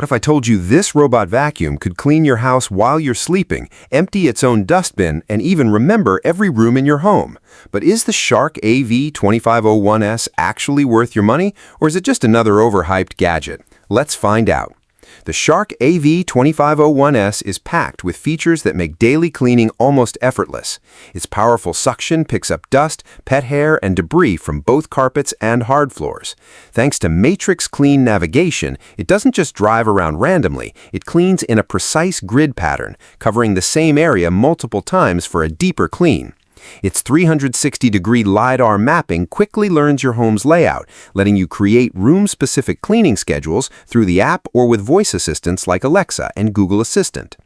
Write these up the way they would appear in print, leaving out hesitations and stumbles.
What if I told you this robot vacuum could clean your house while you're sleeping, empty its own dustbin, and even remember every room in your home? But is the Shark AV2501S actually worth your money, or is it just another overhyped gadget? Let's find out. The Shark AV2501S is packed with features that make daily cleaning almost effortless. Its powerful suction picks up dust, pet hair, and debris from both carpets and hard floors. Thanks to Matrix Clean navigation, it doesn't just drive around randomly, it cleans in a precise grid pattern, covering the same area multiple times for a deeper clean. Its 360-degree LiDAR mapping quickly learns your home's layout, letting you create room-specific cleaning schedules through the app or with voice assistants like Alexa and Google Assistant.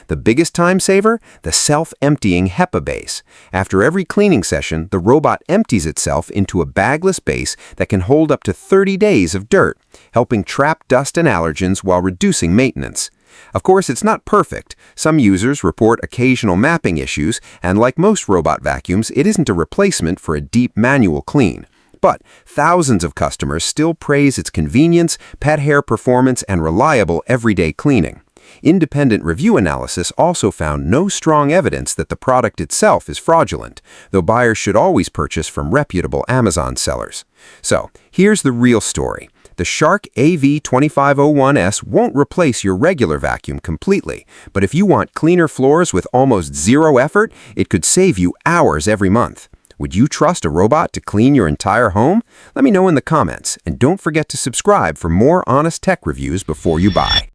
The biggest time saver? The self-emptying HEPA base. After every cleaning session, the robot empties itself into a bagless base that can hold up to 30 days of dirt, helping trap dust and allergens while reducing maintenance. Of course, it's not perfect. Some users report occasional mapping issues, and like most robot vacuums, it isn't a replacement for a deep manual clean. But thousands of customers still praise its convenience, pet hair performance, and reliable everyday cleaning. Independent review analysis also found no strong evidence that the product itself is fraudulent, though buyers should always purchase from reputable Amazon sellers. So, here's the real story. The Shark AV2501S won't replace your regular vacuum completely, but if you want cleaner floors with almost zero effort, it could save you hours every month. Would you trust a robot to clean your entire home? Let me know in the comments, and don't forget to subscribe for more honest tech reviews before you buy.